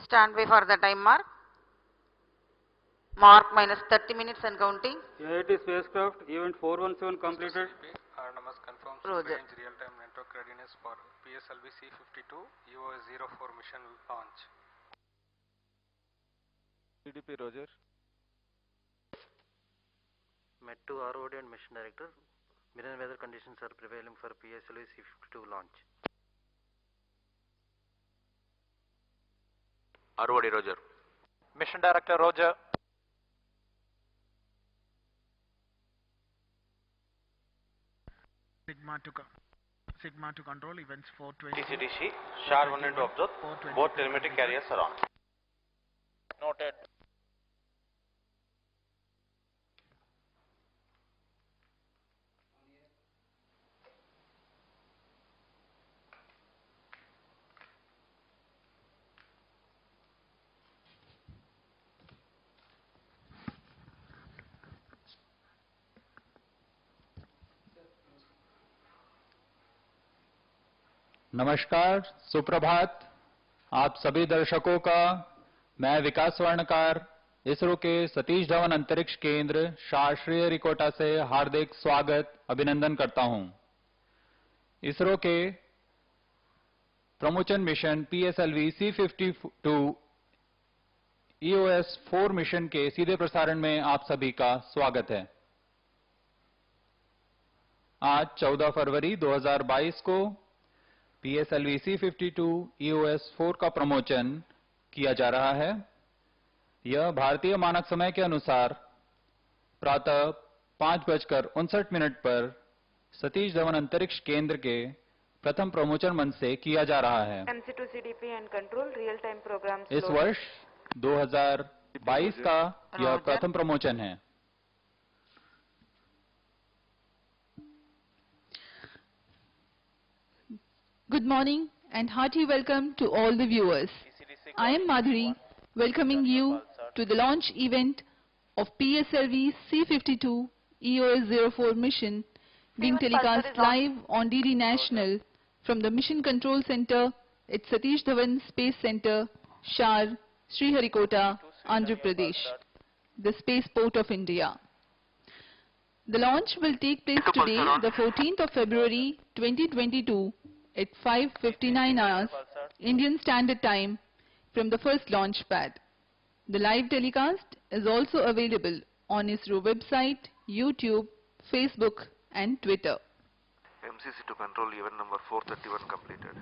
Stand by for the time mark. Mark minus 30 minutes and counting. AIT spacecraft event 417 completed. RNMS confirms Roger. range real-time network readiness for PSLV C52 EOS-04 mission launch. CDP Roger. Met to ROD and Mission Director. Mirror weather conditions are prevailing for PSLV C52 launch. ROD Roger. Mission Director Roger. Sigma to control events 420. TCDC, SHAR 1 and 2 observed. Both telemetric carriers are on. Noted. नमस्कार, सुप्रभात। आप सभी दर्शकों का मैं विकास स्वर्णकार इसरो के सतीश धवन अंतरिक्ष केंद्र शार श्रीहरिकोटा से हार्दिक स्वागत अभिनंदन करता हूं। इसरो के promotion mission PSLV C52 EOS-04 mission के सीधे प्रसारण में आप सभी का स्वागत है। आज 14 फरवरी 2022 को पीएसएलवी C52 EOS-04 का प्रमोशन किया जा रहा है। यह भारतीय मानक समय के अनुसार प्रातः 5:59 पर सतीश धवन अंतरिक्ष केंद्र के प्रथम प्रमोशन मंच से किया जा रहा है। MC2 CDP and control real time programs. इस वर्ष 2022 का यह प्रथम प्रमोशन है। Good morning and hearty welcome to all the viewers. I am Madhuri, welcoming you to the launch event of PSLV C52 EOS-04 mission being telecast live on DD National from the Mission Control Center at Satish Dhawan Space Center, Shar, Sriharikota, Andhra Pradesh, the spaceport of India. The launch will take place today, the 14th of February 2022 at 5:59 hours Indian Standard Time from the first launch pad. The live telecast is also available on ISRO website, YouTube, Facebook and Twitter. MCC to control event number 431 completed.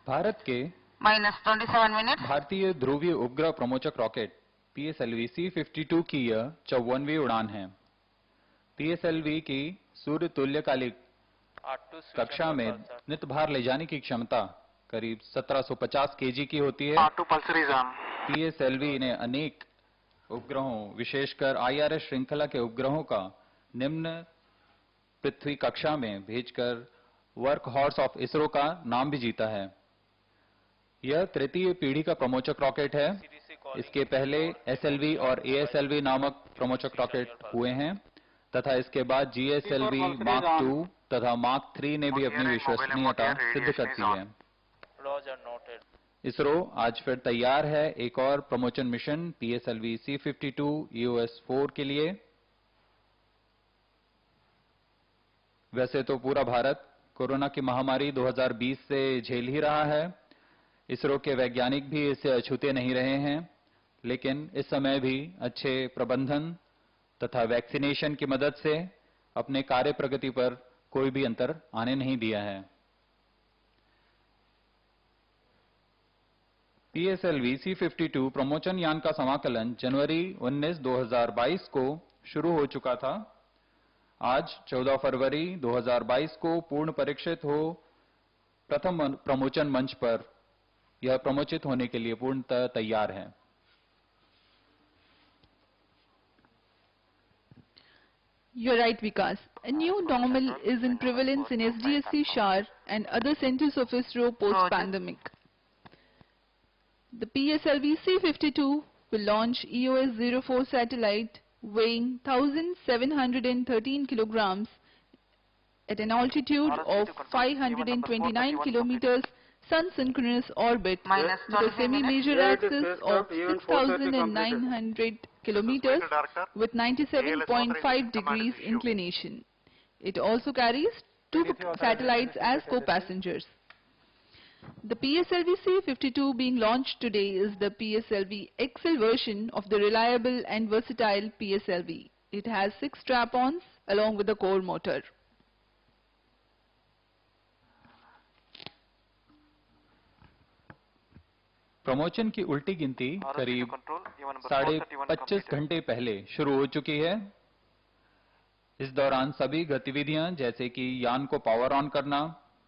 Bharat के Minus 27 minutes. भारतीय ध्रुवीय उपग्रह प्रमोचक rocket PSLV C52 की यह 54वीं उड़ान है। PSLV की सूर्य तुल्यकालिक कक्षा में नित भार ले जाने की क्षमता करीब 1750 केजी की होती है। पीएसएलवी ने अनेक उपग्रहों, विशेषकर आईआरएस श्रृंखला के उपग्रहों का निम्न पृथ्वी कक्षा में भेजकर वर्क हॉर्स ऑफ इसरो का नाम भी जीता है। यह तृतीय पीढ़ी का प्रमोचक रॉकेट है। इसके पहले एसएलवी और एएसएलवी नामक प्रमोचक रॉकेट हुए हैं तथा इसके बाद जीएसएलवी मार्क 2 तथा मार्क 3 ने भी अपनी विश्वसनीयता सिद्ध कर दी है। इसरो आज फिर तैयार है एक और promotion mission PSLV C52 EOS-04 के लिए। वैसे तो पूरा भारत कोरोना की महामारी 2020 से झेल ही रहा है। इसरो के वैज्ञानिक भी इससे अछूते नहीं रहे हैं, लेकिन इस समय भी अच्छे प्रबंधन तथा वैक्सीनेशन की मदद से अपने कार्य प्रगति पर कोई भी अंतर आने नहीं दिया है। पीएसएलवी C52 प्रमोशन यान का समाकलन जनवरी 19, 2022 को शुरू हो चुका था। आज 14 फरवरी 2022 को पूर्ण परीक्षित हो प्रथम प्रमोशन मंच पर यह प्रमोचित होने के लिए पूर्णतः तैयार है। You're right, Vikas. A new normal is in prevalence in SDSC Shar and other centers of ISRO post-pandemic. The PSLV C52 will launch EOS-04 satellite weighing 1,713 kilograms at an altitude of 529 kilometers sun-synchronous orbit Minus with a 25 minutes. semi-major Yeah, it is axis of spacecraft event 430 6,900 kilometers with 97.5 degrees inclination. It also carries two satellites as co-passengers. The PSLV C52 being launched today is the PSLV XL version of the reliable and versatile PSLV. It has 6 strap-ons along with the core motor. Promotion की उल्टी गिनती करीब 25 घंटे पहले शुरू हो चुकी है। इस दौरान सभी गतिविधियां जैसे कि यान को पावर ऑन करना,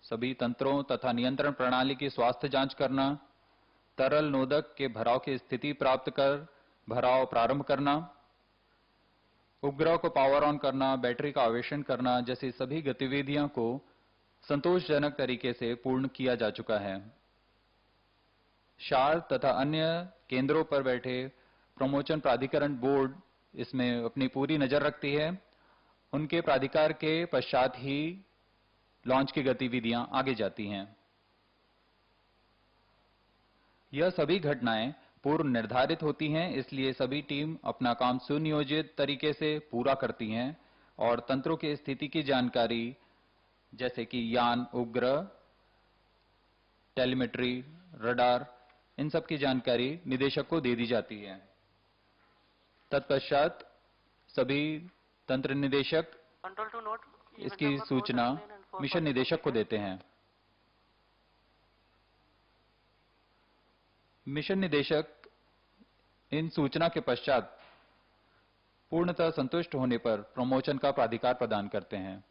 सभी तंत्रों तथा नियंत्रण प्रणाली की स्वास्थ्य जांच करना, तरल नोदक के भराव की स्थिति प्राप्त कर भराव प्रारंभ करना, उपग्रह को पावर ऑन करना, बैटरी का आवेशन करना जैसी सभी गतिविधियों को संतोषजनक तरीके से पूर्ण किया जा चुका है। शार तथा अन्य केंद्रों पर बैठे प्रमोशन प्राधिकरण बोर्ड इसमें अपनी पूरी नजर रखती है। उनके प्राधिकार के पश्चात ही लॉन्च की गतिविधियां आगे जाती हैं। यह सभी घटनाएं पूर्व निर्धारित होती हैं, इसलिए सभी टीम अपना काम सुनियोजित तरीके से पूरा करती हैं और तंत्रों की स्थिति की जानकारी जैसे कि यान, उपग्रह, टेलीमेट्री, रडार, इन सब की जानकारी निदेशक को दे दी जाती है। तत्पश्चात सभी तंत्र निदेशक इसकी सूचना मिशन निदेशक को देते हैं। मिशन निदेशक इन सूचना के पश्चात पूर्णतः संतुष्ट होने पर प्रमोशन का प्राधिकार प्रदान करते हैं।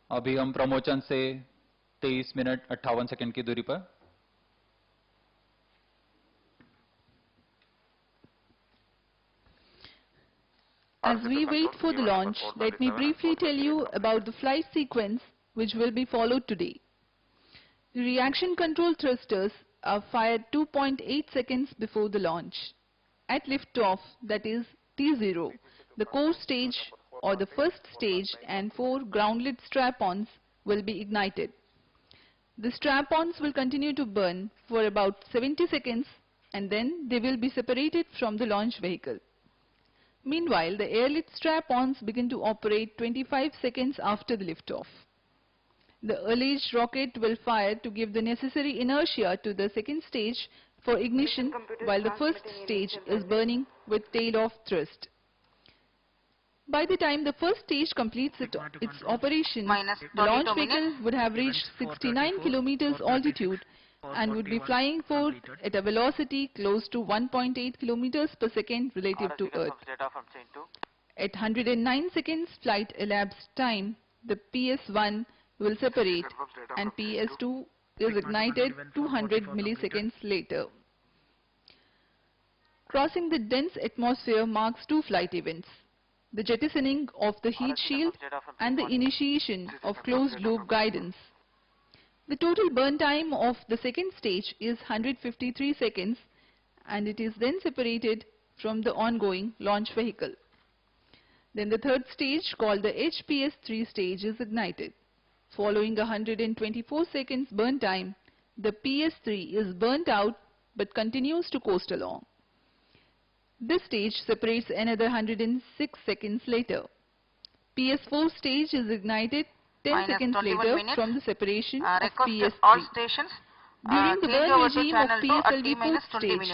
अभी हम प्रमोशन से 23 मिनट 58 सेकंड की दूरी पर। As we wait for the launch, let me briefly tell you about the flight sequence which will be followed today. The reaction control thrusters are fired 2.8 seconds before the launch. At liftoff, that is T0, the core stage or the first stage and 4 groundlet strap-ons will be ignited. The strap-ons will continue to burn for about 70 seconds and then they will be separated from the launch vehicle. Meanwhile, the airlit strap-ons begin to operate 25 seconds after the liftoff. The alleged rocket will fire to give the necessary inertia to the second stage for ignition while the first stage is burning with tail-off thrust. By the time the first stage completes its operation, the launch vehicle would have reached 69 kilometers altitude and would be flying forward at a velocity close to 1.8 kilometers per second relative to Earth. At 109 seconds flight elapsed time, the PS1 will separate and PS2 is ignited 200 milliseconds later. Crossing the dense atmosphere marks 2 flight events: the jettisoning of the heat shield and the initiation of closed-loop guidance. The total burn time of the second stage is 153 seconds and it is then separated from the ongoing launch vehicle. Then the third stage, called the HPS-3 stage, is ignited. Following 124 seconds burn time, the PS-3 is burnt out but continues to coast along. This stage separates another 106 seconds later. PS4 stage is ignited 10 seconds later from the separation of PS3. All stations. During the burn regime of PSLV fourth stage,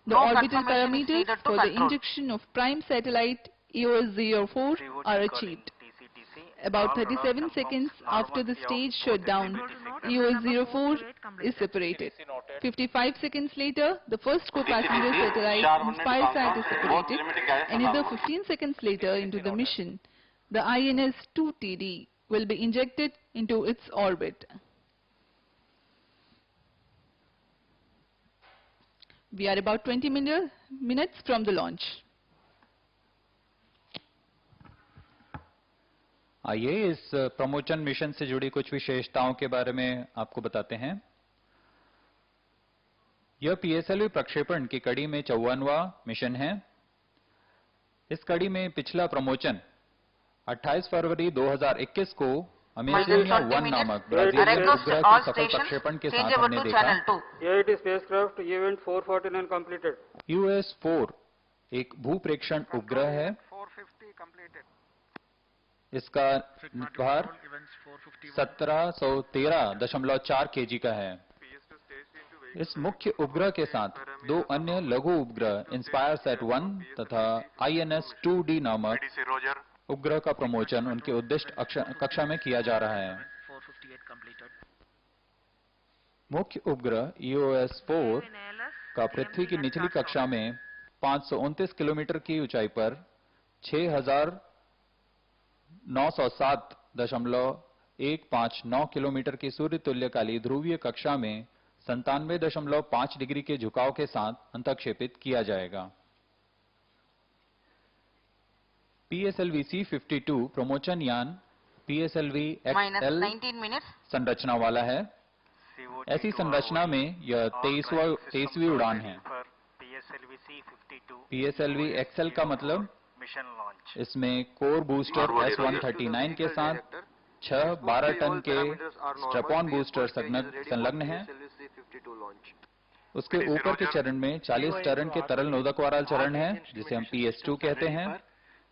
the orbital parameters for the injection of prime satellite EOS-04 are achieved. About 37 seconds after the stage shutdown, EOS-04 is separated. 55 seconds later, the first co-passenger satellite InspireSat is separated. Another 15 seconds later into the mission, the INS-2TD will be injected into its orbit. We are about 20 minutes from the launch. आइए इस promotion mission से जुड़ी कुछ विशेषताओं के बारे में आपको बताते हैं। यह पीएसएलवी प्रक्षेपण की कड़ी में 54वां मिशन है। इस कड़ी में पिछला प्रमोशन 28 फरवरी 2021 को अमेजोनिया 1 नामक ब्राजीलियन उपग्रह all के सफल stations प्रक्षेपण के change साथ over हमने to देखा। channel 2. AIT spacecraft event 449 completed. EOS-04 एक भूप्रेक्षण उपग्रह है। 450 completed. इसका Sigma to भार control events 451. 1713.4 kg का है। इस मुख्य उपग्रह के साथ दो अन्य लघु उपग्रह इंस्पायर सेट 1 तथा INS-2D नामक PDC Roger. उपग्रह का प्रमोशन उनके उद्दिष्ट कक्षा में किया जा रहा है। 458 completed. मुख्य उपग्रह EOS-04 का पृथ्वी की निचली कक्षा में 529 किलोमीटर की ऊंचाई पर 6907.159 किलोमीटर की सूर्य तुल्यकाली ध्रुवीय कक्षा में 97.5 डिग्री के झुकाव के साथ अंतक्षेपित किया जाएगा। PSLV C52 प्रमोशन यान PSLV Minus XL 19 minutes. संरचना वाला है। ऐसी संरचना में यह 23वीं उड़ान है। PSLV XL का मतलब इसमें कोर बूस्टर S139 के साथ 12 टन के स्ट्रैप-ऑन बूस्टर संलग्न हैं। उसके ऊपर के चरण में 40 टन के तरल नोदक वाला चरण है, जिसे हम PS2 कहते हैं।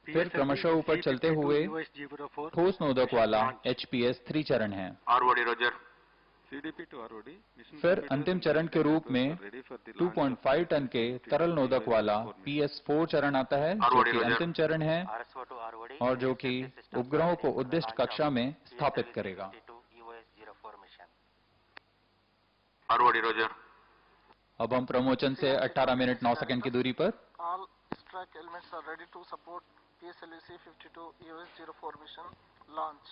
फिर क्रमशः ऊपर चलते हुए ठोस नोदक वाला HPS3 चरण है। ROD Roger. फिर अंतिम चरण के रूप में 2.5 टन के तरल नोदक वाला PS4 चरण आता है, जो कि अंतिम चरण है और जो कि उपग्रहों को उद्दिष्ट कक्षा में स्थापित करेगा। ROD Roger. अब हम प्रमोशन से 18 मिनट 9 सेकंड की दूरी पर All extract elements are ready to support PSLV C52 EOS-04 mission launch.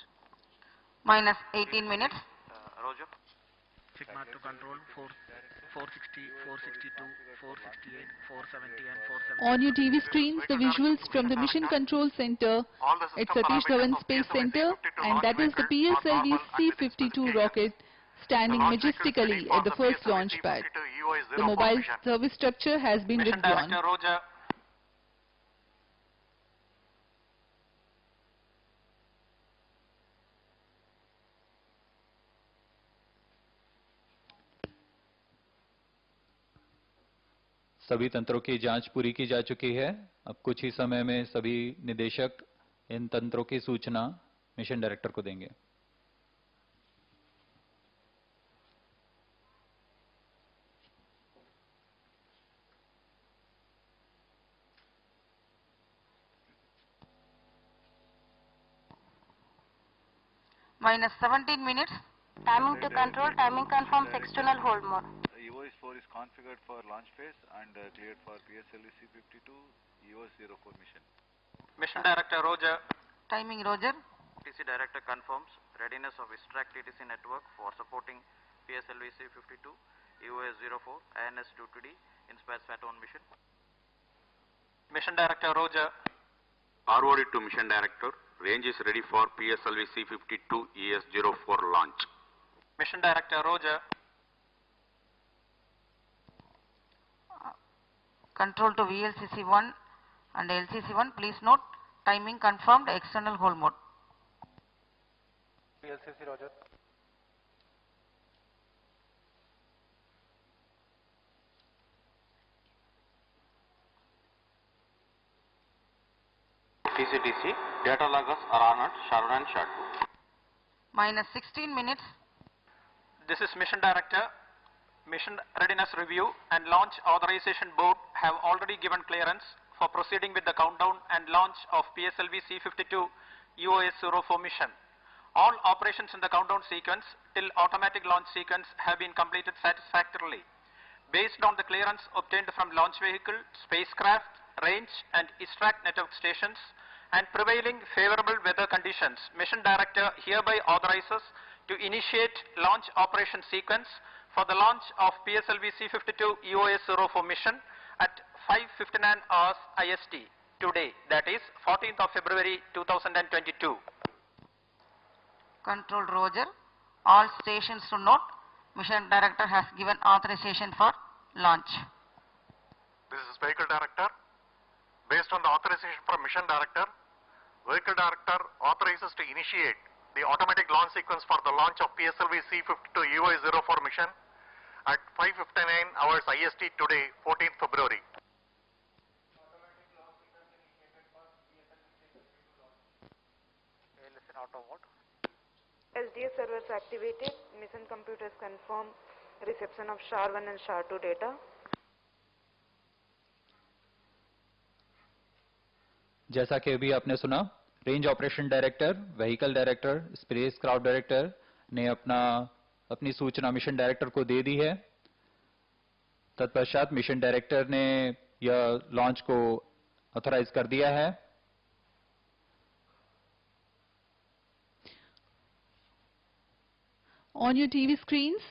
Minus 18 minutes. Roger. Sigma to control 460, 462, 468, 470 and 470. On your TV screens, the visuals from the Mission Control Center at Satish Dhawan Space Center, and that is the PSLV C52 rocket standing majestically at the first launch pad. The mobile service structure has been Mission withdrawn. Director Roger. सभी तंत्रों की जांच पूरी की जा चुकी है। अब कुछ ही समय में सभी निदेशक इन तंत्रों की सूचना मिशन डायरेक्टर को देंगे। Minus 17 minutes. Timing to control, timing confirms external hold mode. EOS-4 is configured for launch phase and cleared for PSLV C52 EOS-04 mission. Mission Director Roger. Timing Roger. TC Director confirms readiness of ISTRAC TTC network for supporting PSLV C52 EOS-04 INS-2D Inspire Sat-1 mission. Mission Director Roger. ROD to mission director. Range is ready for PSLV C52 EOS-04 launch. Mission Director Roger. Control to VLCC1 and LCC1. Please note, timing confirmed, external hold mode. VLCC Roger. TCTC, data loggers are on at Sharon and Shatu. Minus 16 minutes. This is Mission Director. Mission Readiness Review and Launch Authorization Board have already given clearance for proceeding with the countdown and launch of PSLV C52 EOS-04 mission. All operations in the countdown sequence till automatic launch sequence have been completed satisfactorily. Based on the clearance obtained from launch vehicle, spacecraft, range and ISTRAC network stations and prevailing favorable weather conditions, Mission Director hereby authorizes to initiate launch operation sequence for the launch of PSLV C52 EOS-04 mission at 5:59 hours IST today, that is 14th of February 2022. Control Roger. All stations to note, Mission Director has given authorization for launch. This is Vehicle Director. Based Based on the authorization from Mission Director, Vehicle Director authorizes to initiate the automatic launch sequence for the launch of PSLV C52 EOS-04 mission at 5:59 hours IST today, 14th February. SDS servers activated, mission computers confirm reception of SHAR-1 and SHAR-2 data. जैसा कि अभी आपने सुना, range operation director, vehicle director, space craft director ने अपनी सूचना mission director को दे दी है। तत्पश्चात मिशन डायरेक्टर ने यह लॉन्च को ऑथराइज कर दिया है। On your TV screens,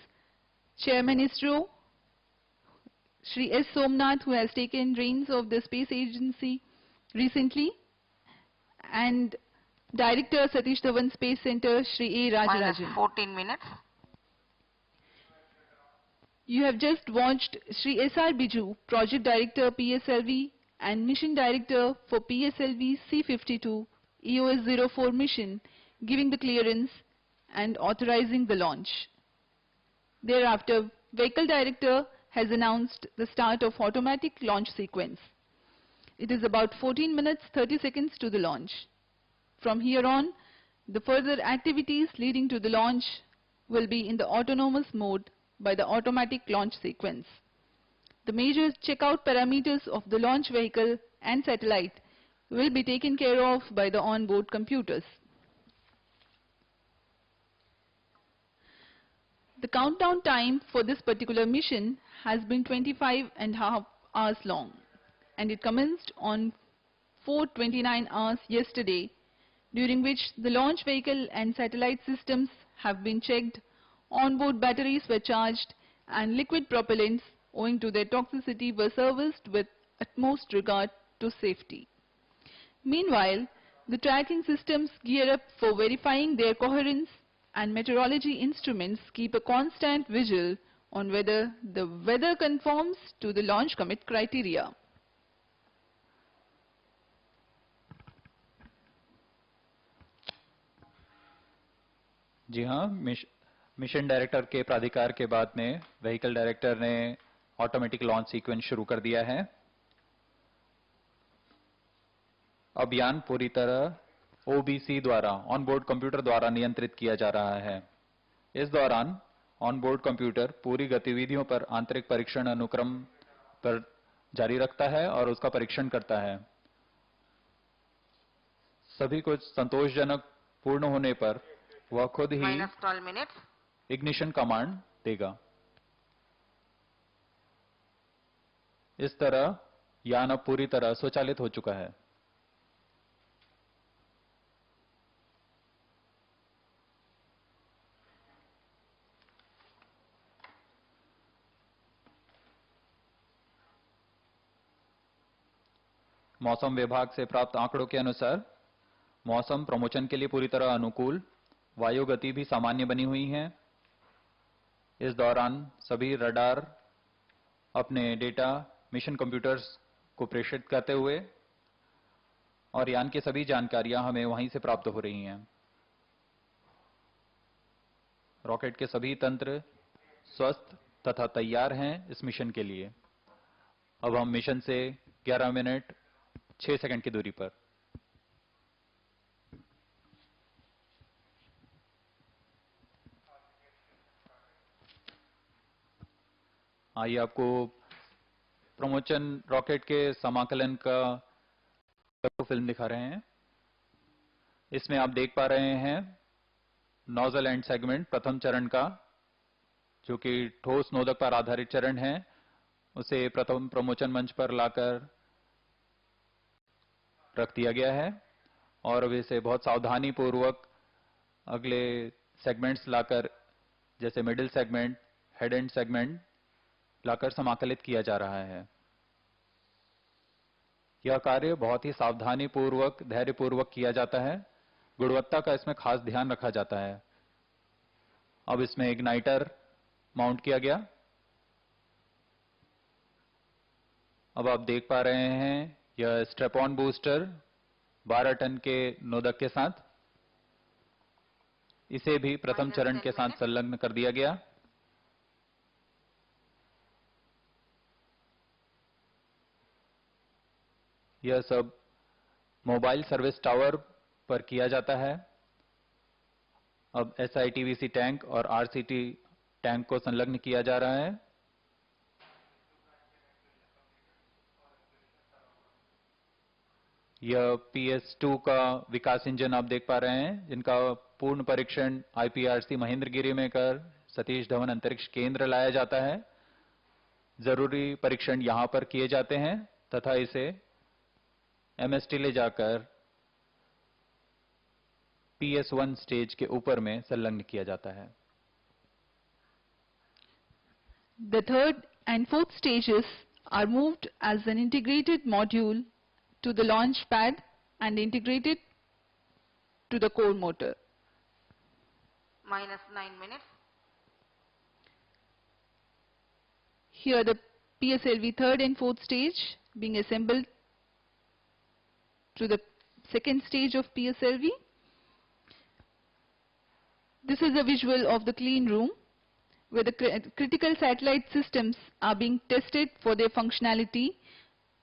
Chairman ISRO, Shri S. Somnath, who has taken reins of the space agency recently, and Director Satish Dhawan Space Center, Shri A. Rajarajan. Minus 14 minutes. You have just watched Shri S.R. Biju, Project Director PSLV and Mission Director for PSLV C52 EOS-04 mission, giving the clearance and authorizing the launch. Thereafter, Vehicle Director has announced the start of automatic launch sequence. It is about 14 minutes 30 seconds to the launch. From here on, the further activities leading to the launch will be in the autonomous mode by the automatic launch sequence. The major checkout parameters of the launch vehicle and satellite will be taken care of by the onboard computers. The countdown time for this particular mission has been 25.5 hours long, and it commenced on 4:29 hours yesterday, during which the launch vehicle and satellite systems have been checked, onboard batteries were charged, and liquid propellants, owing to their toxicity, were serviced with utmost regard to safety. Meanwhile, the tracking systems gear up for verifying their coherence, and meteorology instruments keep a constant vigil on whether the weather conforms to the launch commit criteria. जी हाँ, mission director के प्राधिकार के बाद में vehicle director ने automatic launch sequence शुरू कर दिया है। अभियान पूरी तरह ओबीसी द्वारा, ऑनबोर्ड कंप्यूटर द्वारा नियंत्रित किया जा रहा है। इस दौरान ऑनबोर्ड कंप्यूटर पूरी गतिविधियों पर आंतरिक परीक्षण अनुक्रम पर जारी रखता है और उसका परीक्षण करता है। सभी कुछ संतोषजनक पूर्ण होने पर वह खुद ही इग्निशन कमांड देगा। इस तरह यान अब पूरी तरह स्वचालित हो चुका है। मौसम विभाग से प्राप्त आंकड़ों के अनुसार मौसम प्रमोशन के लिए पूरी तरह अनुकूल, वायु गति भी सामान्य बनी हुई है। इस दौरान सभी रडार अपने डेटा मिशन कंप्यूटर्स को प्रेषित करते हुए और यान की सभी जानकारियां हमें वहीं से प्राप्त हो रही हैं। रॉकेट के सभी तंत्र स्वस्थ तथा तैयार हैं इस मिशन के लिए। अब हम मिशन से 11 मिनट 6 सेकंड की दूरी पर। आइए आपको प्रमोशन रॉकेट के समाकलन का फिल्म दिखा रहे हैं। इसमें आप देख पा रहे हैं नोजल एंड सेगमेंट प्रथम चरण का, जो कि ठोस नोदक पर आधारित चरण है, उसे प्रथम प्रमोशन मंच पर लाकर रख दिया गया है और अब इसे बहुत सावधानी पूर्वक अगले सेगमेंट्स लाकर, जैसे middle segment, head and segment लाकर समाकलित किया जा रहा है। यह कार्य बहुत ही सावधानी पूर्वक, धैर्य पूर्वक किया जाता है। गुणवत्ता का इसमें खास ध्यान रखा जाता है। अब इसमें इग्नाइटर माउंट किया गया। अब आप देख पा रहे हैं यह स्ट्रैप ऑन बूस्टर 12 टन के नोदक के साथ, इसे भी प्रथम चरण के साथ संलग्न कर दिया गया। यह सब मोबाइल सर्विस टावर पर किया जाता है। अब SITVC टैंक और RCT टैंक को संलग्न किया जा रहा है। यह PS2 का विकास इंजन आप देख पा रहे हैं, जिनका पूर्ण परीक्षण IPRC महेंद्रगिरी में कर सतीश धवन अंतरिक्ष केंद्र लाया जाता है। जरूरी परीक्षण यहां पर किए जाते हैं तथा इसे MST ले जाकर PS1 स्टेज के ऊपर में संलग्न किया जाता है। The third and fourth stages are moved as an integrated module to the launch pad and integrated to the core motor. Minus 9 minutes. Here the PSLV third and fourth stage being assembled to the second stage of PSLV. This is a visual of the clean room where the critical satellite systems are being tested for their functionality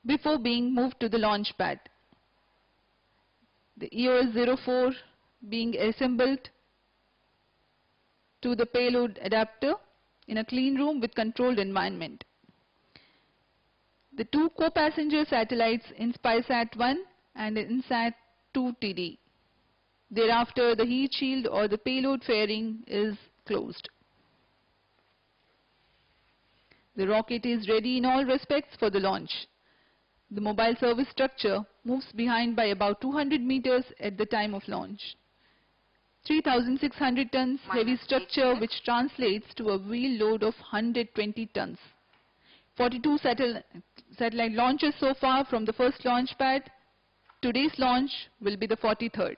before being moved to the launch pad. The EOS-04 being assembled to the payload adapter in a clean room with controlled environment. The two co-passenger satellites InspireSat-1 and InSat-2 TD. Thereafter, the heat shield or the payload fairing is closed. The rocket is ready in all respects for the launch. The mobile service structure moves behind by about 200 meters at the time of launch. 3,600 tons heavy structure which translates to a wheel load of 120 tons. 42 satellite launches so far from the first launch pad. Today's launch will be the 43rd.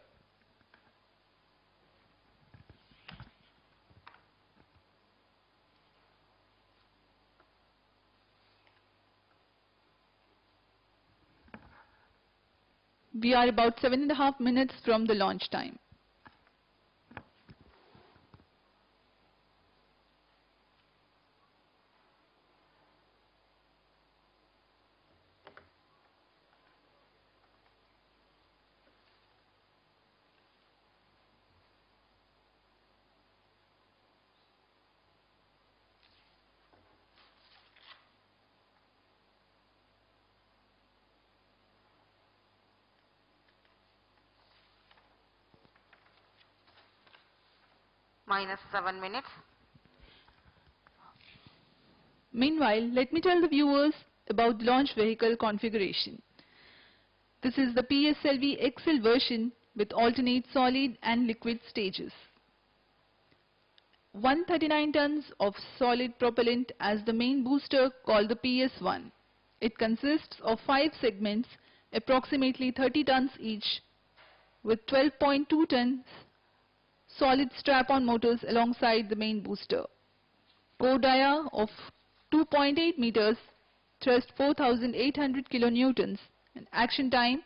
We are about 7.5 minutes from the launch time. Minus 7 minutes. Meanwhile, let me tell the viewers about the launch vehicle configuration. This is the PSLV XL version with alternate solid and liquid stages. 139 tons of solid propellant as the main booster called the PS1. It consists of 5 segments, approximately 30 tons each, with 12.2 tons solid strap-on motors alongside the main booster. Core dia of 2.8 meters, thrust 4,800 kilonewtons, and action time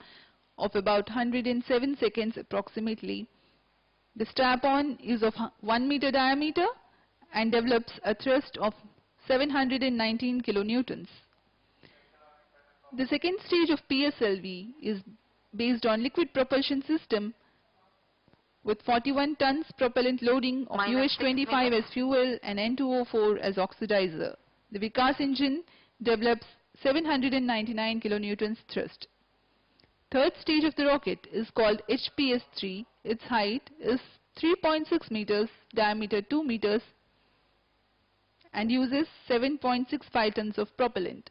of about 107 seconds approximately. The strap-on is of 1 meter diameter and develops a thrust of 719 kilonewtons. The second stage of PSLV is based on liquid propulsion system with 41 tons propellant loading of UH-25 as fuel and N2O4 as oxidizer. The Vikas engine develops 799 kilonewtons thrust. Third stage of the rocket is called HPS-3. Its height is 3.6 meters, diameter 2 meters, and uses 7.65 tons of propellant.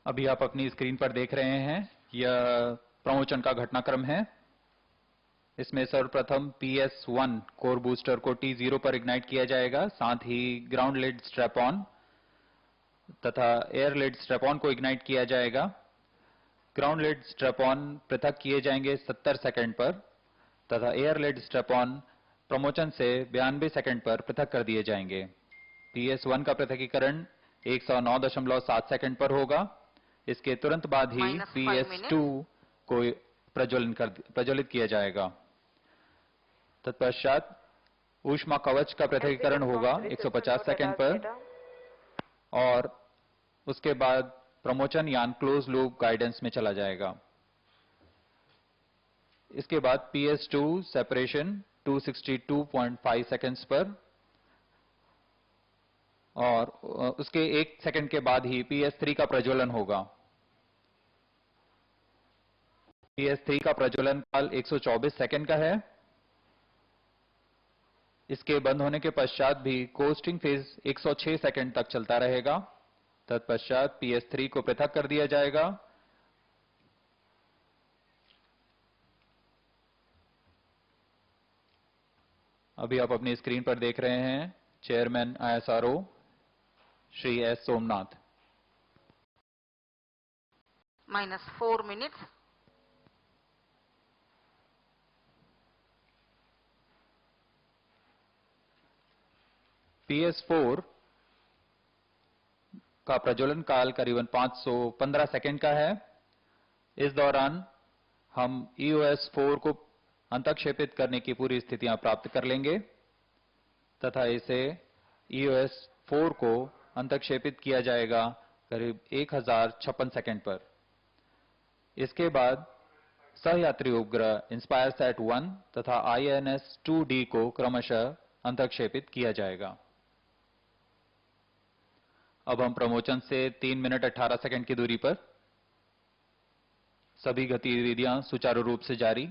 अभी आप अपनी screen पर देख रहे हैं, यह प्रमोचन का घटनाक्रम है। इसमें सर्वप्रथम PS1 कोर बूस्टर को T0 पर इग्नाइट किया जाएगा, साथ ही ग्राउंड लेड स्ट्रैप ऑन तथा एयर लेड स्ट्रैप ऑन को इग्नाइट किया जाएगा। ग्राउंड लेड स्ट्रैप ऑन पृथक किए जाएंगे 70 सेकंड पर तथा एयर लेड स्ट्रैप ऑन प्रमोचन से 92 सेकंड पर पृथक कर दिए जाएंगे। PS1 का पृथकीकरण 109.7 सेकंड पर होगा। इसके तुरंत बाद ही -5 PS2 को प्रज्वलित किया जाएगा। तत्पश्चात ऊष्मा कवच का पृथकीकरण होगा 150 सेकंड पर और उसके बाद प्रमोचन यान क्लोज लूप गाइडेंस में चला जाएगा। इसके बाद PS2 सेपरेशन 262.5 सेकंड्स पर और उसके 1 सेकंड के बाद ही PS3 का प्रज्वलन होगा। PS3 का प्रज्वलन काल 124 सेकंड का है। इसके बंद होने के पश्चात भी कोस्टिंग फेज 106 सेकंड तक चलता रहेगा। तत्पश्चात PS3 को पृथक कर दिया जाएगा। अभी आप अपनी स्क्रीन पर देख रहे हैं chairman ISRO Shri S. Somnath. -4 minutes. PS4 का प्रज्वलन काल करीबन 515 सेकंड का है। इस दौरान हम EOS-04 को अंतक्षेपित करने की पूरी स्थितियां प्राप्त कर लेंगे तथा इसे EOS-04 को अंतक्षेपित किया जाएगा करीब 1056 सेकंड पर। इसके बाद सहयात्री उपग्रह इंस्पायरसैट 1 तथा INS-2D को क्रमशः अंतक्षेपित किया जाएगा। अब हम प्रमोचन से 3 मिनट 18 सेकंड की दूरी पर। सभी गतिविधियां सुचारू रूप से जारी।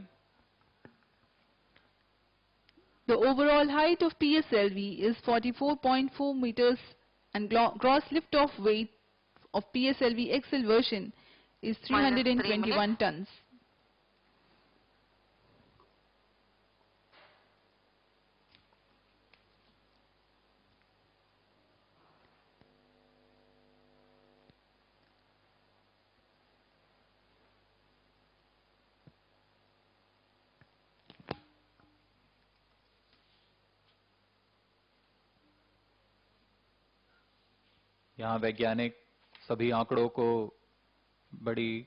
The overall height of PSLV is 44.4 meters and gross lift-off weight of PSLV XL version is 321 tons. यहाँ वैज्ञानिक सभी आंकड़ों को बड़ी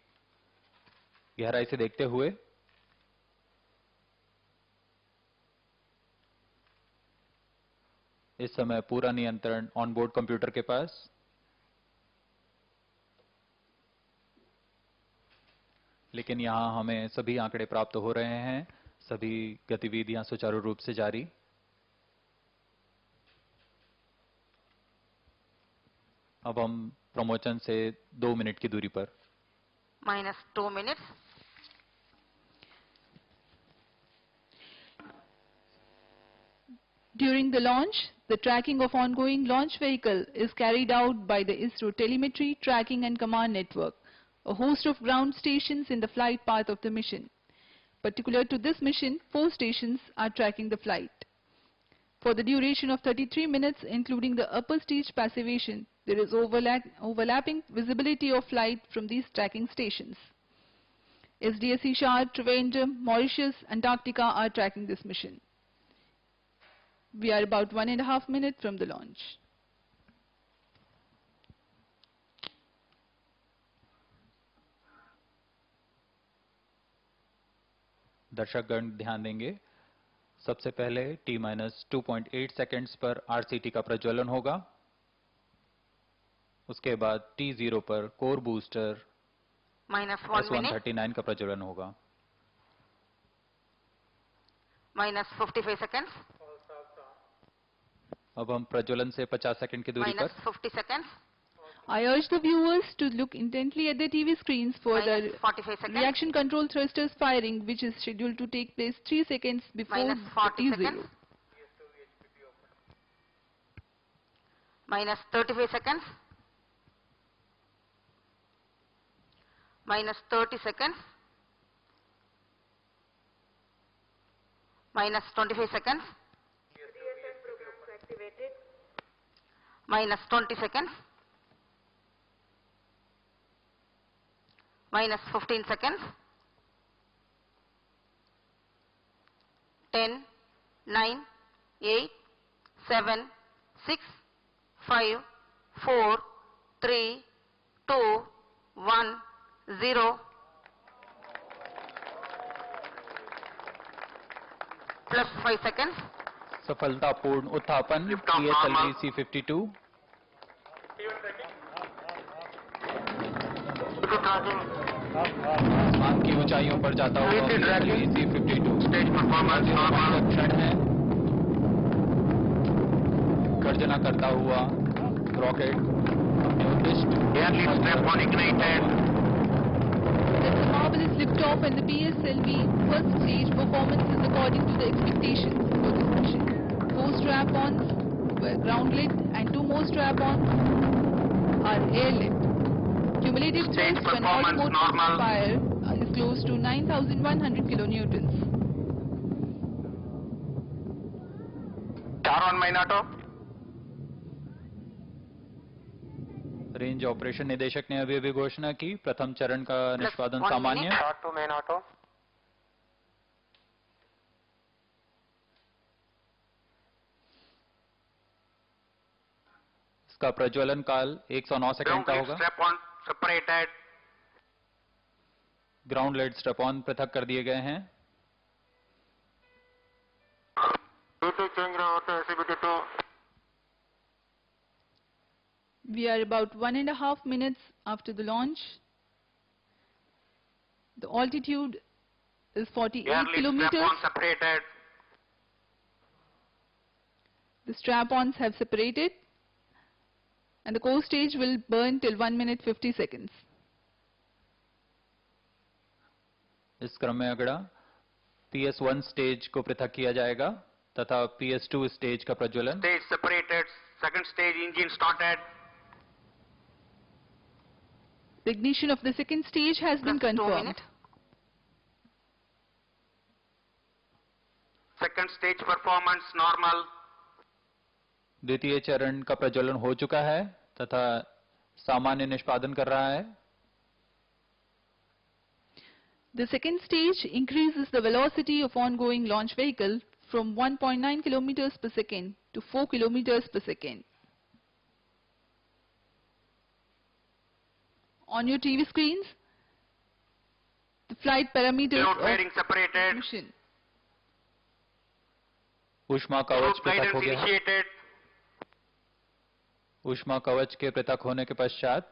गहराई से देखते हुए इस समय पूरा नियंत्रण ऑनबोर्ड कंप्यूटर के पास। लेकिन यहाँ हमें सभी आंकड़े प्राप्त हो रहे हैं। सभी गतिविधियां सुचारू रूप से जारी। अब हम प्रमोचन से 2 मिनट की दूरी पर। -2 minutes. During the launch, the tracking of ongoing launch vehicle is carried out by the ISRO Telemetry, Tracking and Command Network, a host of ground stations in the flight path of the mission. Particular to this mission, 4 stations are tracking the flight. For the duration of 33 minutes, including the upper stage passivation, there is overlapping visibility of flight from these tracking stations. SDSC Shah, Trivandrum, Mauritius, Antarctica are tracking this mission. We are about 1.5 minutes from the launch. दर्शकगण ध्यान देंगे। सबसे पहले T-2.8 seconds पर RCT का प्रज्वलन होगा। उसके बाद T0 पर कोर बूस्टर -1 minute. S139 का प्रज्वलन होगा। -55 seconds. अब हम प्रज्वलन से 50 सेकंड की दूरी पर। -50 seconds. I urge the viewers to look intently at the TV screens for the -45 seconds. reaction control thrusters firing, which is scheduled to take place 3 seconds before the -40 T0. seconds. -35 seconds. -30 seconds. -25 seconds. -20 seconds. -15 seconds. 10, 9, 8, 7, 6, 5, 4, 3, 2, 1, 0. Plus 5 seconds. सफलतापूर्ण उत्थापन PSLV C52। आसमान की ऊंचाइयों पर जाता हुआ PSLV C52 Stage performance normal. क्षण है। गर्जना करता हुआ रॉकेट अपने उद्दिष्ट Air lead strap on ignited. That's a marvelous liftoff, and the PSLV first stage performance is according to the expectations for this mission. 4 strap-ons were ground-lit and 2 more strap-ons are air-lit. Cumulative Stage thrust when performance automotive normal. fire is close to 9,100 kilonewtons. Star on main auto. Range operation निदेशक ने अभी घोषणा की, प्रथम चरण का निष्पादन सामान्य। Star to main auto. इसका प्रज्वलन काल 109 सेकंड का होगा। Strap on separated. Ground lead strap on पृथक कर दिए गए हैं। change route C52. We are about 1.5 minutes after the launch. The altitude is 48 Air lead strap kilometers. on separated. The strap-ons have separated, and the core stage will burn till 1 minute 50 seconds. इस क्रम में अगड़ा PS1 stage को पृथक किया जाएगा तथा PS2 stage का प्रज्वलन। Stage separated. Second stage engine started. The ignition of the second stage has been Plus 2 confirmed. minutes. Second stage performance normal. द्वितीय चरण का प्रज्वलन हो चुका है तथा सामान्य निष्पादन कर रहा है। The second stage increases the velocity of ongoing launch vehicle from 1.9 kilometers per second to 4 kilometers per second. On your TV screens, the flight parameters Payload of bearing separated. mission. ऊष्मा कवच Route पृथक हो guidance गया। initiated. ऊष्मा कवच के पृथक होने के पश्चात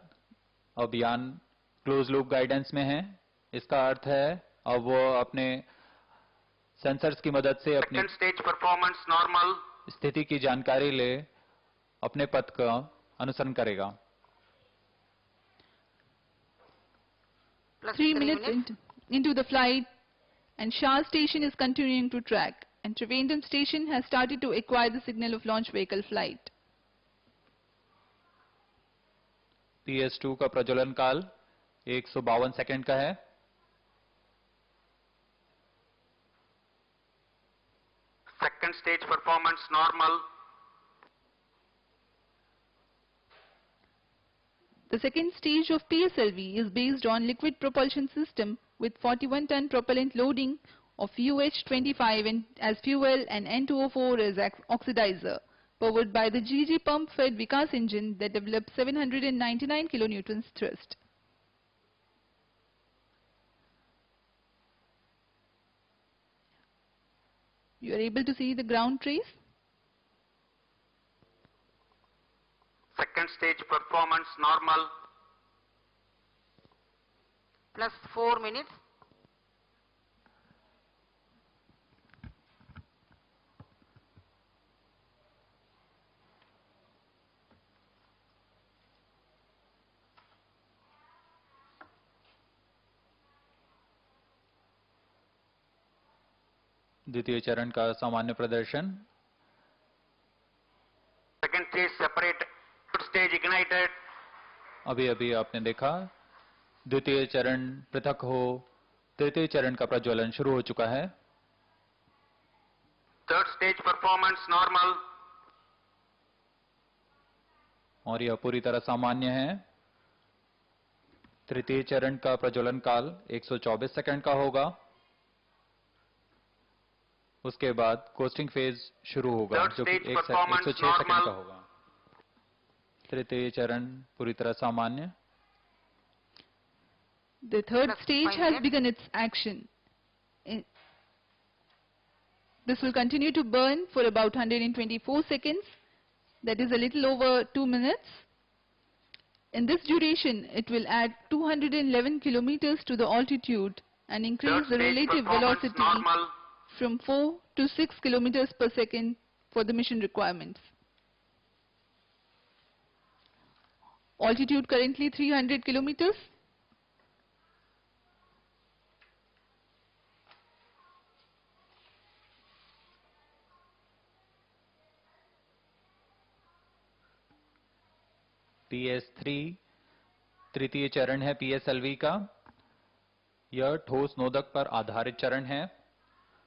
अभियान क्लोज लूप गाइडेंस में है। इसका अर्थ है अब वो अपने सेंसर्स की मदद से अपनी Second stage performance normal. स्थिति की जानकारी ले अपने पथ का अनुसरण करेगा। Plus 3 3 minutes into the flight, and Shah station is continuing to track, and Trivandrum station has started to acquire the signal of launch vehicle flight. PS2 का प्रज्वलन काल 152 सेकंड का है। Second stage performance normal. The second stage of PSLV is based on liquid propulsion system with 41-ton propellant loading of UH-25 as fuel and N2O4 as oxidizer, powered by the GG pump-fed Vikas engine that develops 799 kilonewtons thrust. You are able to see the ground trace? Second stage performance normal. Plus 4 minutes. द्वितीय चरण का सामान्य प्रदर्शन। Second stage separate. Third stage ignited. अभी अभी आपने देखा द्वितीय चरण पृथक हो, तृतीय चरण का प्रज्वलन शुरू हो चुका है। Third stage performance normal. और यह पूरी तरह सामान्य है। तृतीय चरण का प्रज्वलन काल 124 सेकंड का होगा। उसके बाद कोस्टिंग फेज शुरू होगा Third जो कि stage 106 performance सेकंड का normal. होगा। तृतीय चरण पूरी तरह सामान्य। The third Plus stage 5 has minutes. begun its action. This will continue to burn for about 124 seconds, that is a little over 2 minutes. In this duration, it will add 211 kilometers to the altitude and increase Third the stage relative performance velocity normal. from 4 to 6 kilometers per second for the mission requirements. Altitude currently 300 kilometers. PS3 तृतीय चरण है PSLV का। यह ठोस नोदक पर आधारित चरण है।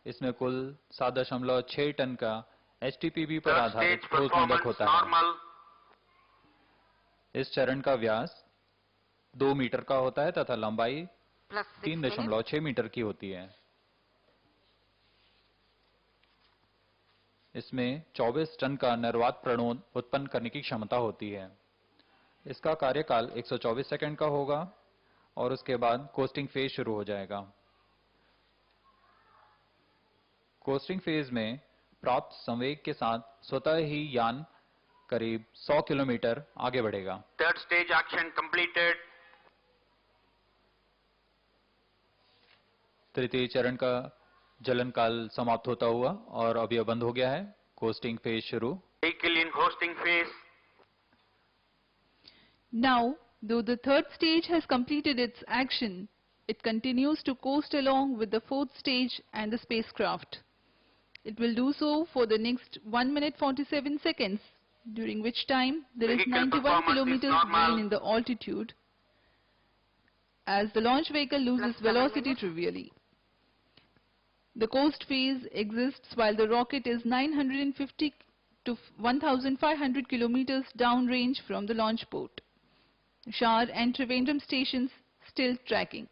इसमें कुल 7.6 टन का HTPB पर Third आधारित stage ठोस नोदक performance होता है। normal. इस चरण का व्यास 2 मीटर का होता है तथा लंबाई Plus 6 minutes. 3.6 मीटर की होती है। इसमें 24 टन का निर्वात प्रणोद उत्पन्न करने की क्षमता होती है। इसका कार्यकाल 124 सेकंड का होगा और उसके बाद कोस्टिंग फेज शुरू हो जाएगा। कोस्टिंग फेज में प्राप्त संवेग के साथ स्वतः ही यान करीब 100 किलोमीटर आगे बढ़ेगा। Third stage action completed. तृतीय चरण का जलन काल समाप्त होता हुआ और अब यह बंद हो गया है। कोस्टिंग फेज शुरू। Vehicle in coasting phase. Now, though the third stage has completed its action, it continues to coast along with the fourth stage and the spacecraft. It will do so for the next 1 minute 47 seconds, during which time there is Vehicle 91 performance is kilometers normal. gain in the altitude as the launch vehicle loses Plus 7 velocity minutes. trivially. The coast phase exists while the rocket is 950 to 1500 kilometers downrange from the launch port. Shar and Trivandrum stations still tracking.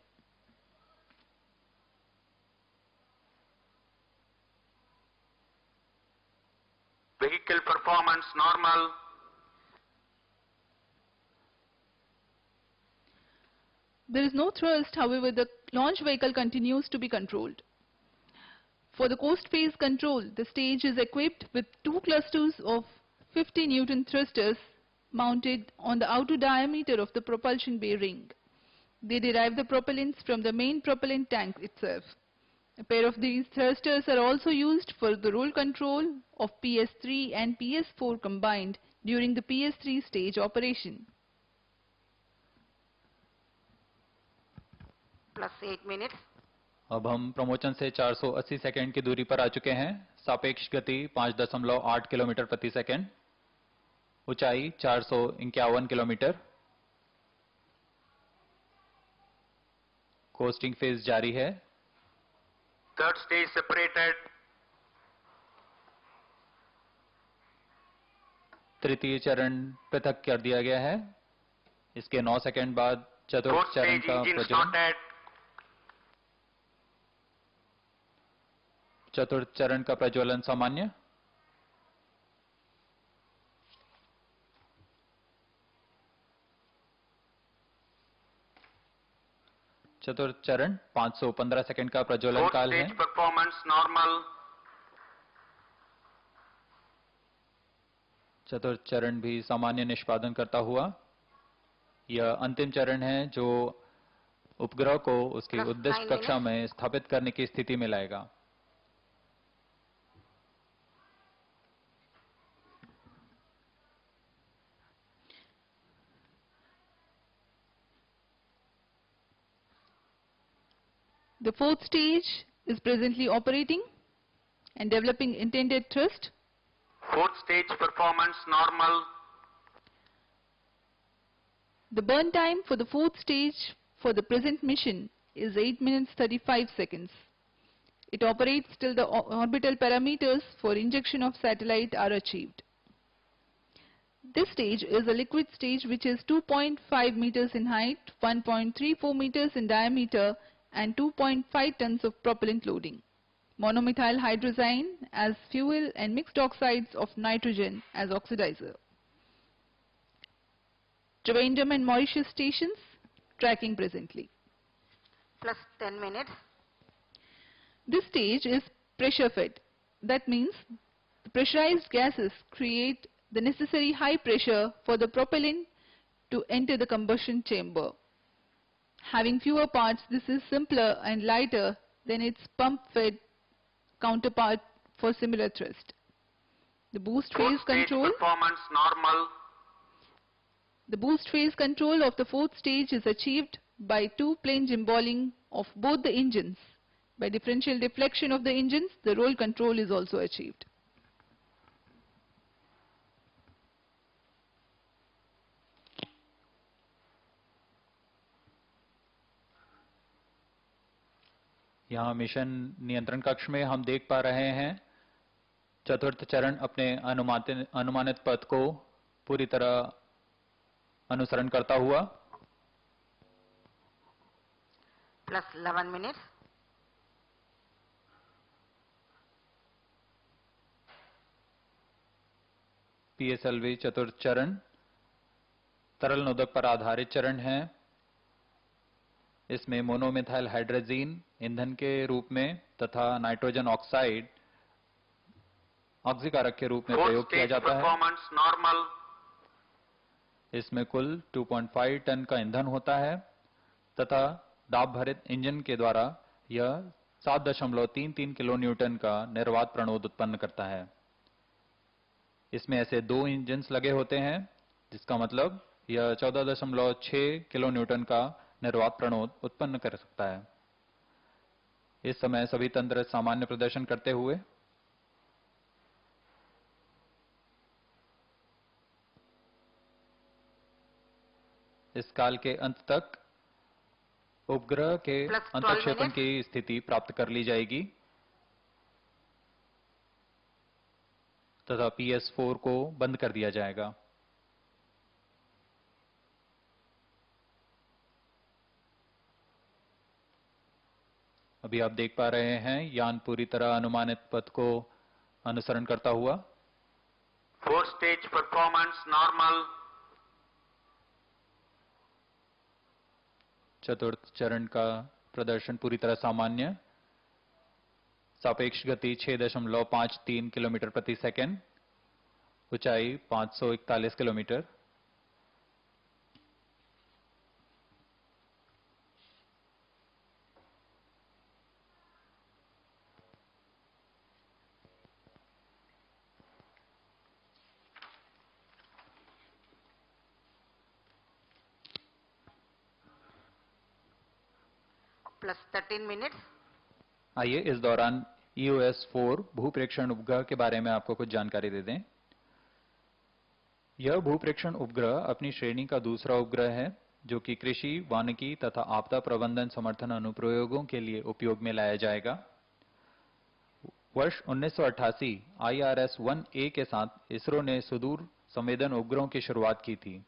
Vehicle performance normal. There is no thrust, however, the launch vehicle continues to be controlled. For the coast phase control, the stage is equipped with 2 clusters of 50 Newton thrusters mounted on the outer diameter of the propulsion bay ring. They derive the propellants from the main propellant tank itself. A pair of these thrusters are also used for the roll control of PS3 and PS4 combined during the PS3 stage operation. Plus 8 minutes. अब हम प्रमोचन से 480 second की दूरी पर आ चुके हैं। सापेक्ष गति 5.8 किलोमीटर प्रति सेकंड। ऊंचाई 451 किलोमीटर। कोस्टिंग फेज जारी है। Third stage separated. तृतीय चरण पृथक कर दिया गया है। इसके 9 सेकंड बाद चतुर्थ Fourth चरण stage का engine प्रज्वलन। started. चतुर्थ चरण का प्रज्वलन सामान्य। चतुर्थ चरण 515 सेकंड का प्रज्वलन Fourth काल है। stage performance normal. चतुर्थ चरण भी सामान्य निष्पादन करता हुआ। यह अंतिम चरण है जो उपग्रह को उसकी Plus उद्दिष्ट 9 कक्षा minutes. में स्थापित करने की स्थिति में लाएगा। The fourth stage is presently operating and developing intended thrust. Fourth stage performance normal. The burn time for the fourth stage for the present mission is 8 minutes 35 seconds. It operates till the orbital parameters for injection of satellite are achieved. This stage is a liquid stage which is 2.5 meters in height, 1.34 meters in diameter and 2.5 tons of propellant loading. monomethyl hydrazine as fuel and mixed oxides of nitrogen as oxidizer. Trivandrum and Mauritius stations tracking presently. Plus 10 minutes. This stage is pressure fed. That means the pressurized gases create the necessary high pressure for the propellant to enter the combustion chamber. Having fewer parts, this is simpler and lighter than its pump-fed counterpart for similar thrust. The boost phase control. Performance normal. The boost phase control of the fourth stage is achieved by two-plane gimballing of both the engines. By differential deflection of the engines, the roll control is also achieved. यहाँ mission नियंत्रण कक्ष में हम देख पा रहे हैं चतुर्थ चरण अपने अनुमानित पथ को पूरी तरह अनुसरण करता हुआ. Plus 11 minutes. PSLV चतुर्थ चरण तरल नोदक पर आधारित चरण है. इसमें मोनोमिथाइल हाइड्रोजीन ईंधन के रूप में तथा नाइट्रोजन ऑक्साइड ऑक्सीकारक के रूप में प्रयोग किया जाता है. इसमें कुल 2.5 टन का ईंधन होता है तथा दाब भरित इंजन के द्वारा यह 7.33 किलो न्यूटन का निर्वात प्रणोद उत्पन्न करता है. इसमें ऐसे दो इंजन्स लगे होते हैं जिसका मतलब यह 14.6 किलो न्यूटन का निर्वात प्रणोद उत्पन्न कर सकता है. इस समय सभी तंत्र सामान्य प्रदर्शन करते हुए इस काल के अंत तक उपग्रह के अंतःक्षेपण की स्थिति प्राप्त कर ली जाएगी तथा PS4 को बंद कर दिया जाएगा. अभी आप देख पा रहे हैं यान पूरी तरह अनुमानित पथ को अनुसरण करता हुआ. 4 stage performance normal. चतुर्थ चरण का प्रदर्शन पूरी तरह सामान्य. सापेक्ष गति 6.53 किलोमीटर प्रति सेकंड. ऊंचाई 541 किलोमीटर. Plus 13 minutes. आइए इस दौरान EOS-04 भूप्रेक्षण उपग्रह के बारे में आपको कुछ जानकारी दे दें. यह भूप्रेक्षण उपग्रह अपनी श्रेणी का दूसरा उपग्रह है जो कि कृषि, वानिकी तथा आपदा प्रबंधन समर्थन अनुप्रयोगों के लिए उपयोग में लाया जाएगा. वर्ष 1988 IRS-1A के साथ इसरो ने सुदूर संवेदन उपग्रहों की शुरुआत की थी.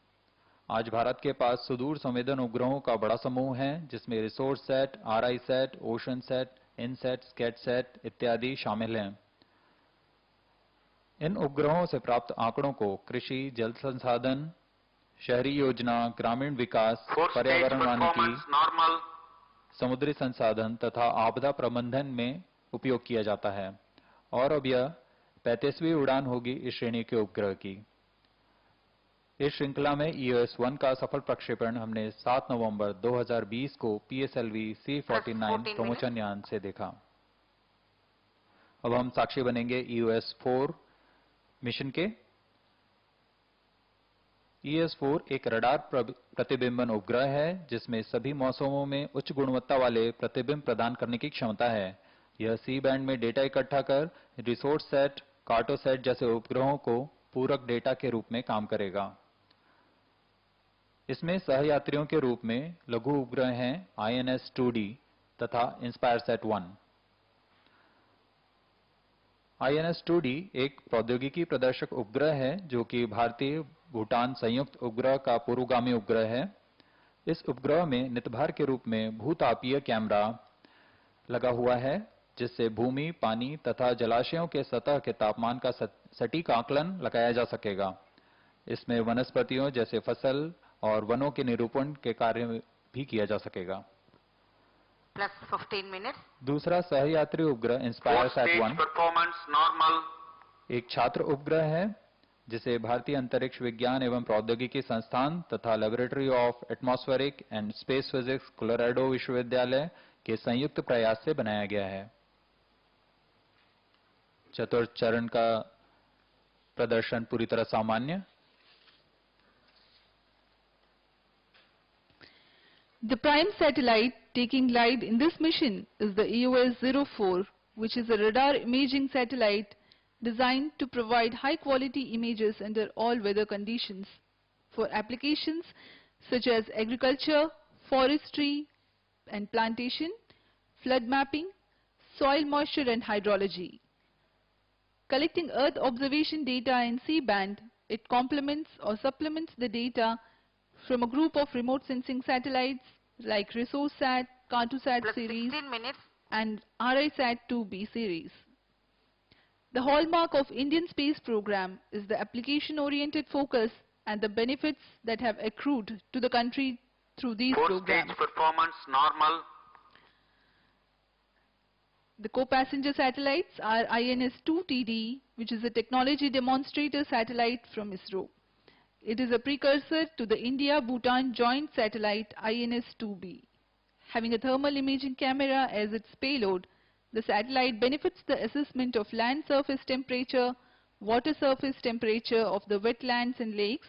आज भारत के पास सुदूर संवेदन उपग्रहों का बड़ा समूह है जिसमें resource set, RI set, ocean set, INSAT, scat set इत्यादि शामिल हैं. इन उपग्रहों से प्राप्त आंकड़ों को कृषि, जल संसाधन, शहरी योजना, ग्रामीण विकास, पर्यावरण वानिकी, समुद्री संसाधन तथा आपदा प्रबंधन में उपयोग किया जाता है. और अब यह 35वीं उड़ान होगी इस श्रेणी के उपग्रह की. इस श्रृंखला में EOS-1 का सफल प्रक्षेपण हमने 7 नवंबर 2020 को PSLV C49 प्रमोचन यान से देखा. अब हम साक्षी बनेंगे EOS-4 मिशन के. EOS-4 एक रडार प्रतिबिंबन उपग्रह है जिसमें सभी मौसमों में उच्च गुणवत्ता वाले प्रतिबिंब प्रदान करने की क्षमता है. यह सी बैंड में डेटा इकट्ठा कर रिसोर्स सेट, कार्टोसेट जैसे उपग्रहों को पूरक डेटा के रूप में काम करेगा. इसमें सहयात्रियों के रूप में लघु उपग्रह हैं INS-2D तथा InspireSat-1. INS-2D एक प्रौद्योगिकी प्रदर्शक उपग्रह है जो कि भारतीय भूटान संयुक्त उपग्रह का पूर्वगामी उपग्रह है. इस उपग्रह में नितभार के रूप में भूतापीय कैमरा लगा हुआ है जिससे भूमि, पानी तथा जलाशयों के सतह के तापमान का सटीक आकलन लगाया जा सकेगा। इसमें वनस्पतियों जैसे फसल और वनों के निरूपण के कार्य भी किया जा सकेगा। Plus 15 minutes. दूसरा सहयात्री उपग्रह इंस्पायर सैट-1 परफॉर्मेंस नॉर्मल एक छात्र उपग्रह है जिसे भारतीय अंतरिक्ष विज्ञान एवं प्रौद्योगिकी संस्थान तथा laboratory of atmospheric and space physics Colorado विश्वविद्यालय के संयुक्त प्रयास से बनाया गया है। चतुर्थ चरण का प्रदर्शन पूरी तरह सामान्य। The prime satellite taking light in this mission is the EOS-04, which is a radar imaging satellite designed to provide high-quality images under all weather conditions for applications such as agriculture, forestry and plantation, flood mapping, soil moisture and hydrology. Collecting Earth observation data in C-band, it complements or supplements the data from a group of remote sensing satellites like ResourceSat, Cartosat Plus series 16 minutes. and RISAT-2B series. The hallmark of Indian space program is the application-oriented focus and the benefits that have accrued to the country through these programs. stage performance normal The co-passenger satellites are INS-2TD, which is a technology demonstrator satellite from ISRO. It is a precursor to the India-Bhutan joint satellite INS-2B. Having a thermal imaging camera as its payload, the satellite benefits the assessment of land surface temperature, water surface temperature of the wetlands and lakes,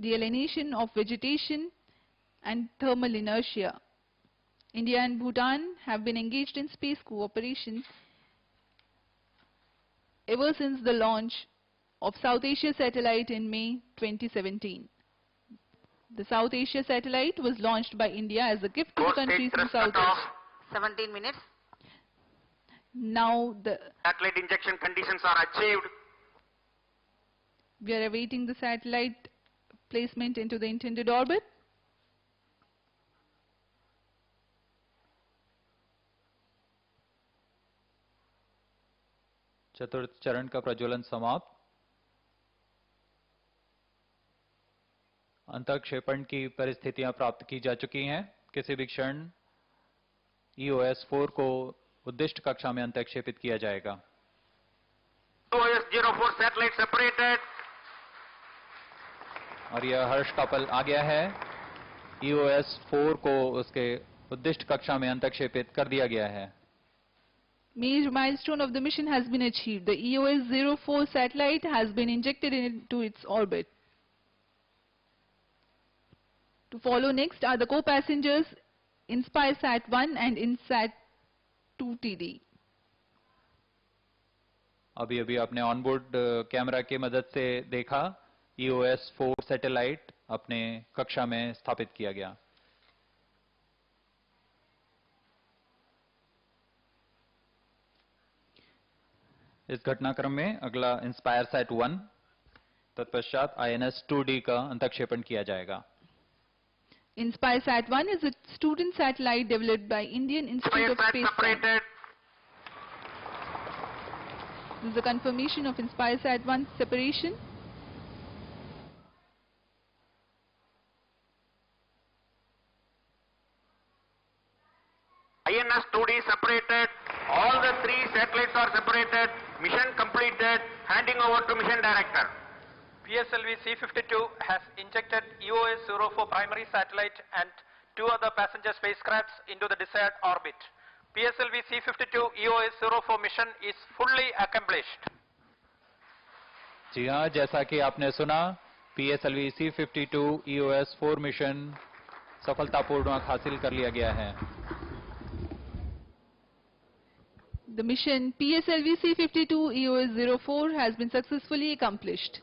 delineation of vegetation, and thermal inertia. India and Bhutan have been engaged in space cooperation ever since the launch of South Asia satellite in May 2017. The South Asia satellite was launched by India as a gift to the countries in South Asia. 17 minutes. Now the satellite injection conditions are achieved. we are awaiting the satellite placement into the intended orbit. चतुर्थ चरण का प्रज्वलन समाप्त। अंतःक्षेपण की परिस्थितियां प्राप्त की जा चुकी हैं। किसी भी क्षण EOS-4 को उद्दिष्ट कक्षा में अंतःक्षेपित किया जाएगा। EOS-04 satellite separated. और यह हर्ष का पल आ गया है। EOS-4 को उसके उद्दिष्ट कक्षा में अंतःक्षेपित कर दिया गया है। Major milestone of the mission has been achieved. The EOS-04 satellite has been injected into its orbit. To follow next are the co-passengers InspireSat-1 and InSat-2TD. अभी आपने ऑनबोर्ड कैमरा की मदद से देखा EOS-4 सैटेलाइट अपने कक्षा में स्थापित किया गया। इस घटनाक्रम में अगला InspireSat-1 तत्पश्चात INS-2D का अंतःक्षेपण किया जाएगा। InspireSat-1 is a student satellite developed by Indian Institute of Space Science. This is a confirmation of InspireSat-1 separation. INS-2D separated. All the three satellites are separated. Mission completed. Handing over to mission director. PSLV C52 has injected EOS-04 primary satellite and two other passenger spacecrafts into the desired orbit. PSLV C52 EOS-04 mission is fully accomplished. जी हाँ, जैसा कि आपने सुना, PSLV C52 EOS-4 mission सफलतापूर्वक हासिल कर लिया गया है। The mission PSLV C52 EOS-04 has been successfully accomplished.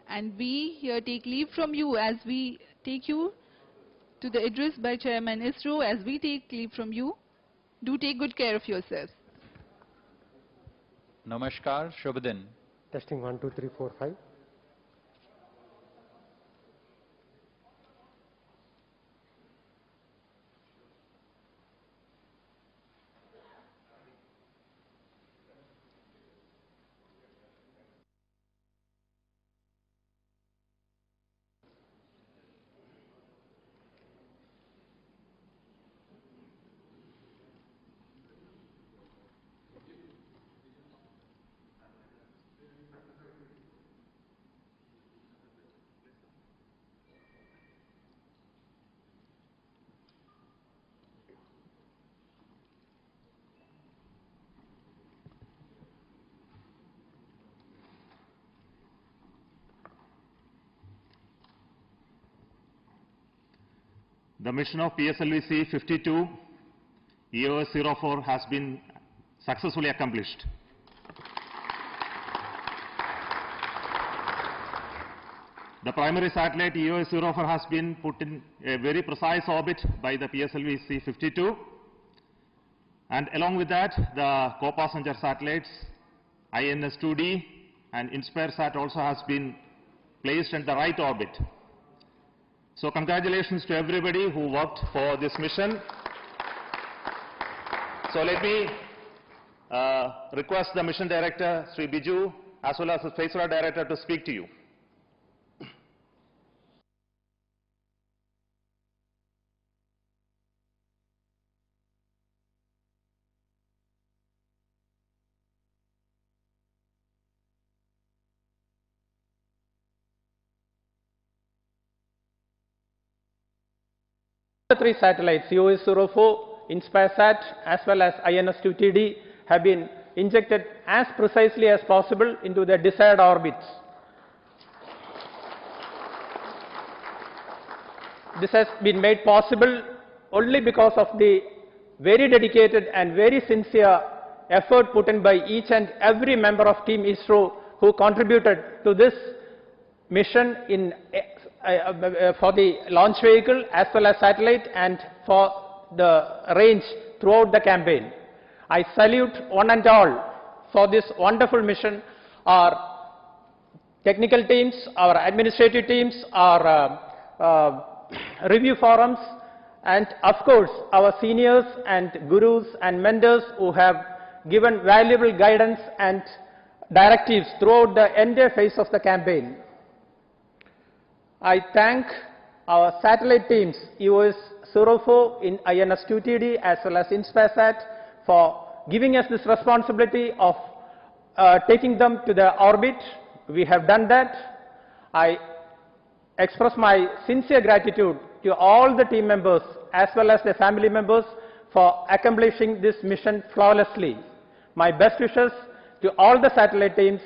And we here take leave from you as we take you to the address by Chairman ISRO. As we take leave from you, do take good care of yourselves. नमस्कार, शुभ दिन। Testing 1 2 3 4 5. The mission of PSLV C52 EOS-04 has been successfully accomplished. The primary satellite EOS-04 has been put in a very precise orbit by the PSLV C52, and along with that the co-passenger satellites INS-2D and InspireSat also has been placed in the right orbit. So congratulations to everybody who worked for this mission. So let me request the mission director, Sri Biju, as well as the Space Radar director to speak to you. The three satellites, EOS-04, InspireSat, as well as INS-2TD, have been injected as precisely as possible into their desired orbits. This has been made possible only because of the very dedicated and very sincere effort put in by each and every member of Team ISRO who contributed to this mission in for the launch vehicle as well as satellite and for the range throughout the campaign. I salute one and all for this wonderful mission, our technical teams, our administrative teams, our review forums, and of course our seniors and gurus and mentors who have given valuable guidance and directives throughout the entire phase of the campaign. I thank our satellite teams, EOS-04 in INS-2TD as well as InspireSat, for giving us this responsibility of taking them to the orbit. We have done that. I express my sincere gratitude to all the team members as well as their family members for accomplishing this mission flawlessly. My best wishes to all the satellite teams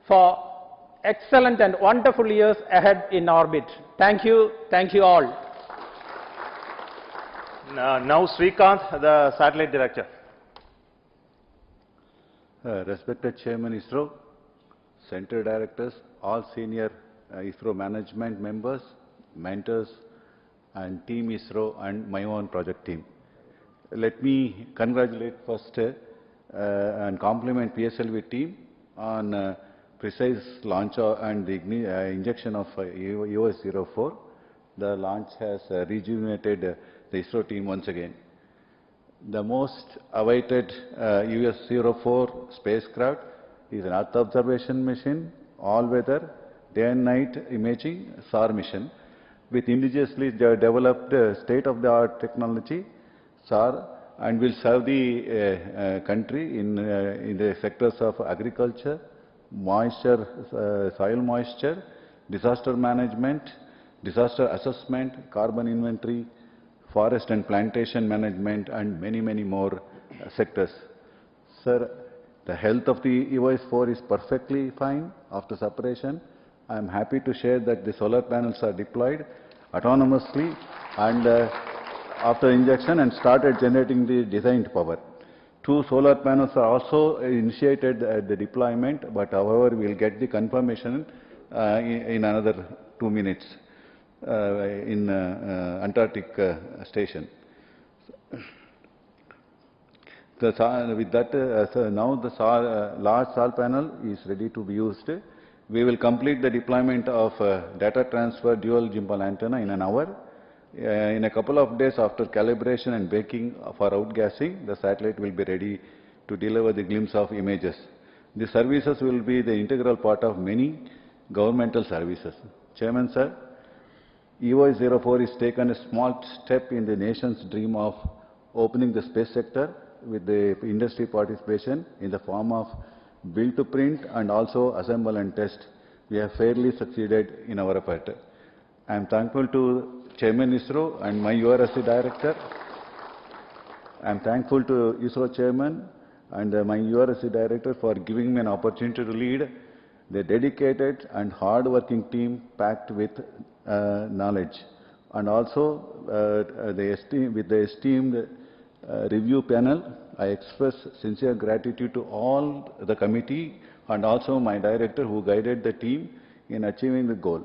for excellent and wonderful years ahead in orbit. Thank you all. Now Srikanth, the satellite director. Respected Chairman ISRO, Center Directors, all senior ISRO management members, mentors, and Team ISRO and my own project team. Let me congratulate first and compliment PSLV team on precise launch and the injection of EOS-04. The launch has rejuvenated the ISRO team once again. The most awaited EOS-04 spacecraft is an Earth observation mission, all-weather, day and night imaging SAR mission with indigenously developed state-of-the-art technology SAR, and will serve the country in the sectors of agriculture, moisture, soil moisture, disaster management, disaster assessment, carbon inventory, forest and plantation management, and many more sectors. Sir, the health of the EOS-4 is perfectly fine after separation. I am happy to share that the solar panels are deployed autonomously and after injection and started generating the designed power. 2 solar panels are also initiated at the deployment, but however we will get the confirmation in another 2 minutes in Antarctic station. With that, now the large SAR panel is ready to be used. We will complete the deployment of data transfer dual gimbal antenna in an hour. In a couple of days after calibration and baking for outgassing, the satellite will be ready to deliver the glimpse of images. The services will be the integral part of many governmental services. Chairman, sir, EOS-04 is taken a small step in the nation's dream of opening the space sector with the industry participation in the form of build to print and also assemble and test. We have fairly succeeded in our effort. I am thankful to Chairman ISRO and my URSC director. I am thankful to ISRO Chairman and my URSC director for giving me an opportunity to lead the dedicated and hard-working team packed with knowledge. and also with the esteemed review panel, I express sincere gratitude to all the committee and also my director who guided the team in achieving the goal.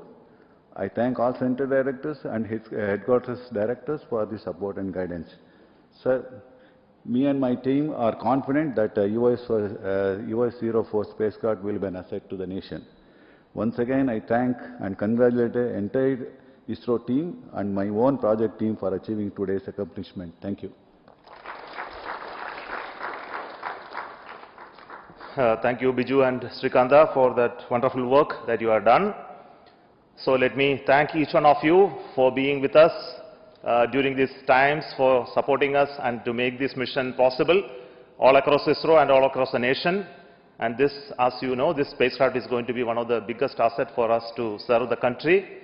I thank all center directors and his headquarters directors for the support and guidance. Sir, me and my team are confident that EOS-04 spacecraft will be an asset to the nation. Once again, I thank and congratulate the entire ISRO team and my own project team for achieving today's accomplishment. Thank you. Thank you, Biju and Srikanta, for that wonderful work that you have done. So let me thank each one of you for being with us during these times, for supporting us and to make this mission possible all across ISRO and all across the nation. And this, as you know, this spacecraft is going to be one of the biggest assets for us to serve the country.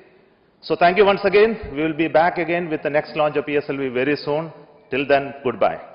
So thank you once again. We will be back again with the next launch of PSLV very soon. Till then, goodbye.